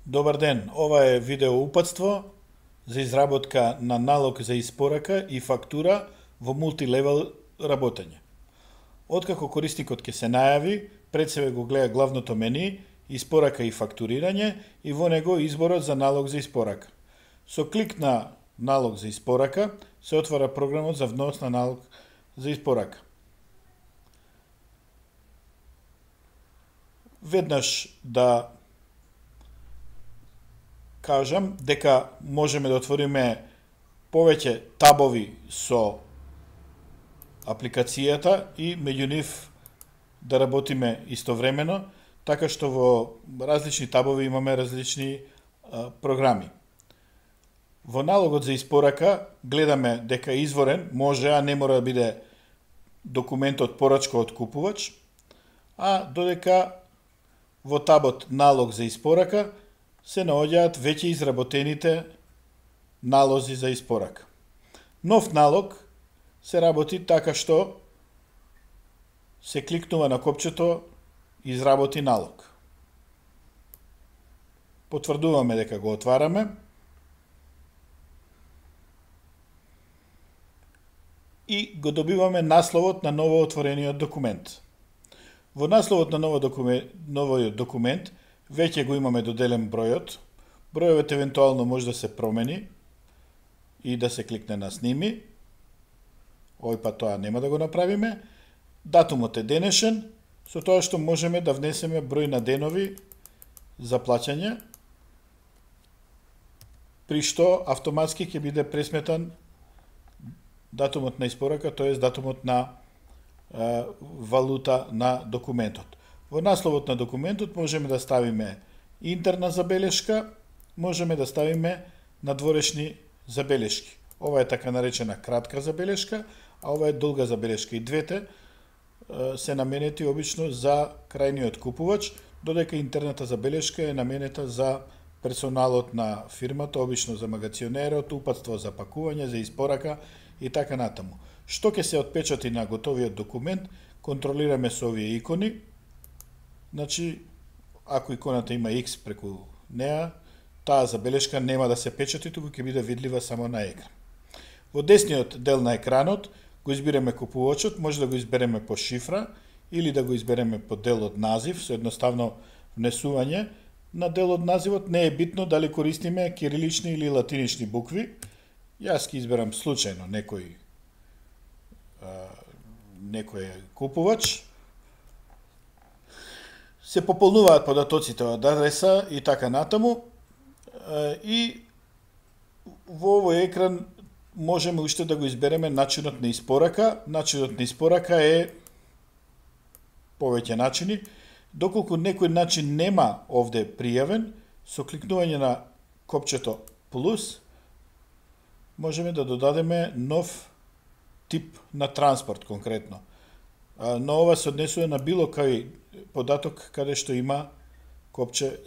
Добар ден, ова е видео упатство за изработка на налог за испорака и фактура во мултилевел работење. Откако корисникот ќе се најави, пред себе го гледа главното мени, испорака и фактурирање и во него изборот за налог за испорака. Со клик на налог за испорака се отвара програмот за внос на налог за испорака. Веднаш да кажам дека можеме да отвориме повеќе табови со апликацијата и меѓу нив да работиме истовремено, така што во различни табови имаме различни програми. Во налогот за испорака гледаме дека изворен може, а не мора да биде документот порачка од купувач, а додека во табот налог за испорака се наоѓаат веќе изработените налози за испорака. Нов налог се работи така што се кликнува на копчето изработи налог. Потврдуваме дека го отвараме и го добиваме насловот на ново отворениот документ. Во насловот на новиот документ веќе го имаме доделен бројот. Бројот евентуално може да се промени и да се кликне на сними. Овој пат тоа нема да го направиме. Датумот е денешен, со тоа што можеме да внесеме број на денови за плаќање, при што автоматски ќе биде пресметан датумот на испорака, тоест датумот на валута на документот. Во насловот на документот можеме да ставиме интерна забелешка, можеме да ставиме надворешни забелешки. Ова е така наречена кратка забелешка, а ова е долга забелешка. И двете се наменети обично за крајниот купувач, додека интерната забелешка е наменета за персоналот на фирмата, обично за магационерот, упатство за пакување, за испорака и така натаму. Што ќе се отпечати на готовиот документ, контролираме со овие икони. Значи, ако иконата има X преку неа, таа забелешка нема да се печати, туку ќе биде видлива само на екран. Во десниот дел на екранот го избираме купувачот, може да го избереме по шифра или да го избереме по дел од назив, со едноставно внесување. На дел од називот не е битно дали користиме кирилични или латинични букви. Јас ќе изберам случајно некој купувач. Се пополнуваат податоците од адреса и така натаму. И во овој екран можеме уште да го избереме начинот на испорака. Начинот на испорака е повеќе начини. Доколку некој начин нема овде пријавен, со кликнување на копчето плюс, можеме да додадеме нов тип на транспорт конкретно. Но ова се однесува на било кај податок каде што има копче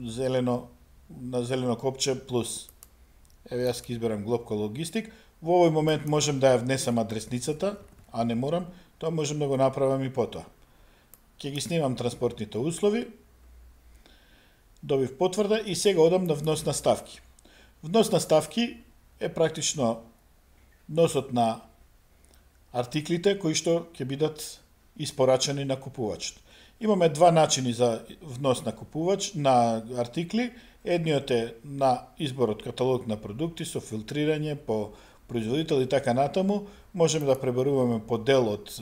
зелено, на зелено копче плюс. Еве јас ќе изберам Глобко логистик. Во овој момент можем да ја внесам адресницата, а не морам, тоа можем да го направам и потоа. Ќе ги снимам транспортните услови, добив потврда и сега одам на внос на ставки. Внос на ставки е практично носот на артиклите кои што ќе бидат испорачани на купувачот. Имаме два начини за внос на купувач на артикли. Едниот е на изборот каталог на продукти со филтрирање по производител и така натаму. Можеме да пребаруваме по дел од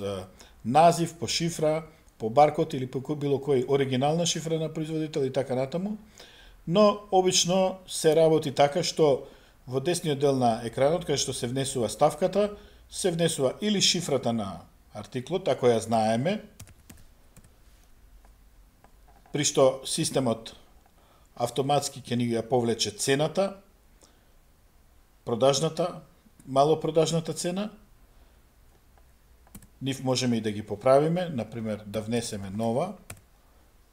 назив, по шифра, по баркод или по било кој оригинална шифра на производител и така натаму. Но обично се работи така што во десниот дел на екранот, каде што се внесува ставката, се внесува или шифрата на артиклот, ако ја знаеме, при што системот автоматски ќе ни ја повлече цената, продажната, малопродажната цена. Нив можеме и да ги поправиме, например да внесеме нова,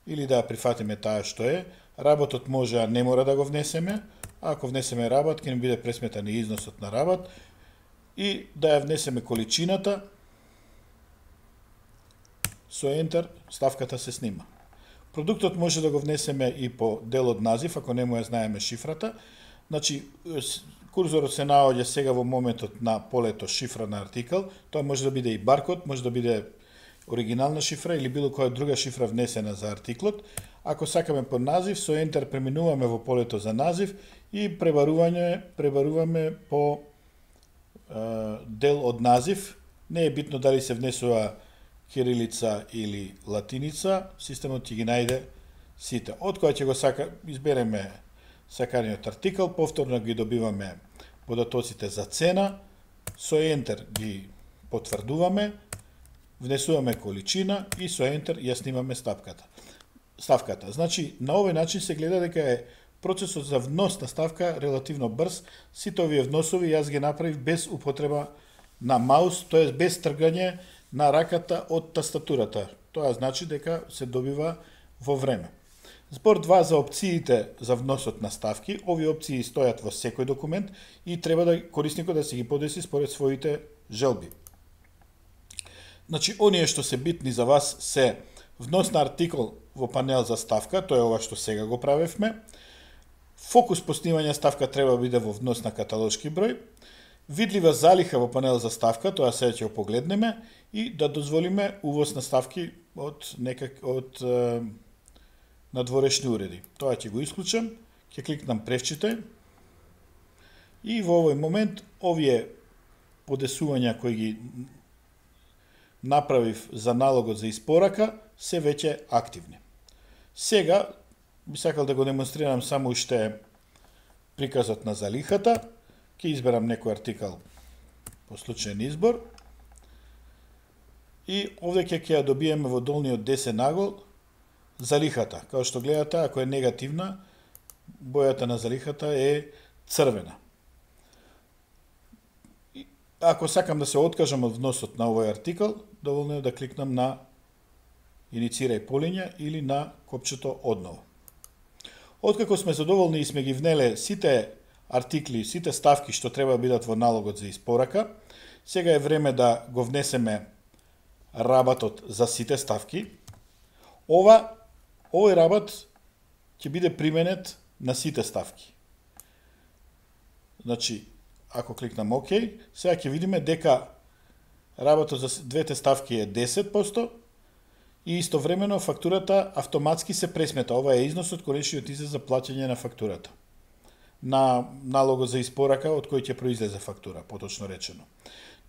или да ја прифатиме таа што е. Работот може, а не мора да го внесеме. Ако внесеме рабат, ќе ни биде пресметан и износот на рабат. И да ја внесеме количината, со Enter ставката се снима. Продуктот може да го внесеме и по дел од назив, ако не му ја знаеме шифрата. Значи, курзорот се наоѓа сега во моментот на полето шифра на артикал. Тоа може да биде и баркод, може да биде оригинална шифра или било која друга шифра внесена за артиклот. Ако сакаме по назив, со Enter преминуваме во полето за назив и пребаруваме по дел од назив. Не е битно дали се внесува кирилица или латиница, системот ќе ги најде сите. Од која ќе го избереме саканиот артикал, повторно ги добиваме податоците за цена, со Enter ги потврдуваме, внесуваме количина и со Enter ја снимаме ставката. Значи, на овој начин се гледа дека е процесот за внос на ставка релативно брз. Сите овие вносови јас ги направив без употреба на маус, тоа без тргање на раката од тастатурата. Тоа значи дека се добива во време. Збор 2 за опциите за вносот на ставки. Овие опции стојат во секој документ и треба да корисникот да се ги подеси според своите желби. Значи, оние што се битни за вас се внос на артикол во панел за ставка, тоа е ова што сега го правевме. Фокус по снимање ставка треба да биде во внос на каталошки број. Видлива залиха во панел за ставка, тоа сега ќе го погледнеме, и да дозволиме увоз на ставки од надворешни уреди. Тоа ќе го исклучам, ќе кликнам превчитај и во овој момент овие подесувања кои ги направив за налогот за испорака се веќе активни. Сега би сакал да го демонстрирам само уште приказот на залихата. Ќе изберам некој артикал по случаен избор. И овде ќе ја добиеме во долниот десен агол залихата. Као што гледате, ако е негативна, бојата на залихата е црвена. Ако сакам да се откажам од вносот на овој артикал, доволно е да кликнам на иницирај полиња или на копчето одново. Откако сме задоволни и сме ги внеле сите артикли, сите ставки што треба да бидат во налогот за испорака, сега е време да го внесеме рабатот за сите ставки. Овој рабат ќе биде применет на сите ставки. Значи, ако кликнам ОК, сега ќе видиме дека рабатот за двете ставки е 10% и истовремено фактурата автоматски се пресмета. Ова е износот конечниот излез за плаќање на фактурата. На налогот за испорака од кој ќе произлезе фактура, поточно речено.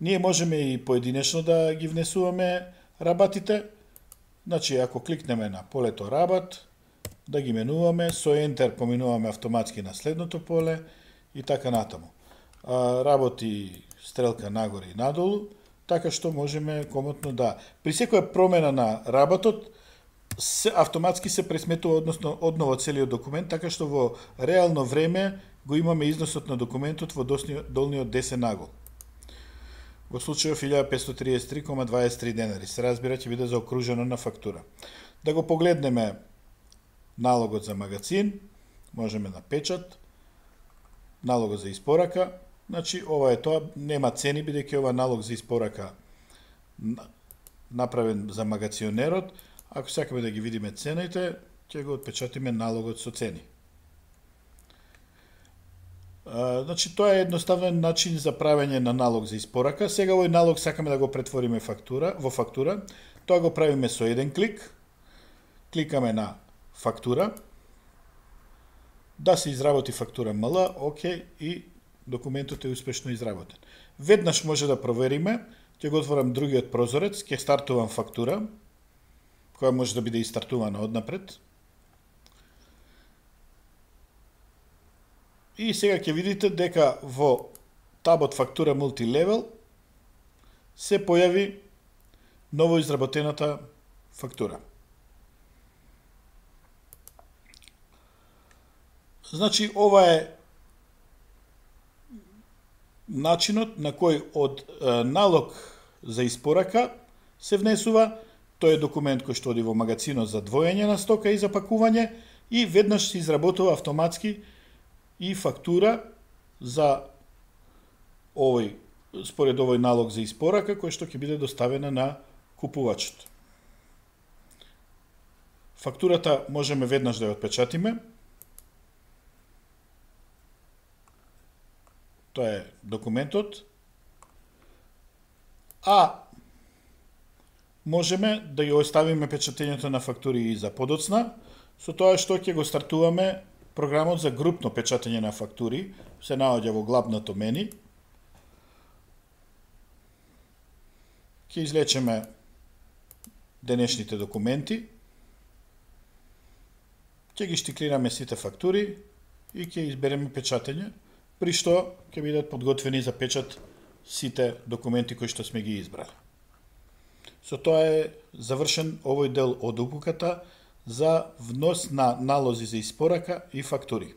Ние можеме и поединечно да ги внесуваме рабатите. Значи, ако кликнеме на полето рабат, да ги менуваме, со Enter поминуваме автоматски на следното поле и така натаму. Работи стрелка нагоре и надолу, така што можеме комотно да... При секоја промена на рабатот, автоматски се пресметува одново целиот документ, така што во реално време го имаме износот на документот во долниот десен агол. Во случајот 1533,23 денари. Се разбира, ќе биде заокружено на фактура. Да го погледнеме налогот за магазин, можеме на печат, налогот за испорака. Значи, ова е тоа, нема цени, бидејќи ова налог за испорака направен за магационерот. Ако сакаме да ги видиме цените, ќе го отпечатиме налогот со цени. Значи, тоа е едноставен начин за правење на налог за испорака. Сега овој налог сакаме да го претвориме во фактура. Тоа го правиме со еден клик. Кликаме на фактура. Да се изработи фактура МЛ, ОК, и документот е успешно изработен. Веднаш може да провериме. Ќе го отворам другиот прозорец, ќе стартувам фактура, која може да биде и стартувана однапред. И сега ќе видите дека во табот фактура мултилевел се појави ново изработената фактура. Значи, ова е начинот на кој од налог за испорака се внесува. Тој е документ кој што оди во магазинот за двоење на стока и запакување и веднаш се изработува автоматски и фактура за според овој налог за испорака кој што ќе биде доставена на купувачот. Фактурата можеме веднаш да ја отпечатиме. Тоа е документот. А можеме да ја оставиме печатењето на фактури и за подоцна, со тоа што ќе го стартуваме програмот за групно печатење на фактури, се наоѓа во главното мени. Ќе излечеме денешните документи, ќе ги штиклираме сите фактури и ќе избереме печатење, при што ќе бидат подготвени за печат сите документи кои што сме ги избрали. Со тоа е завршен овој дел од упуката за внос на налози за испорака и фактури.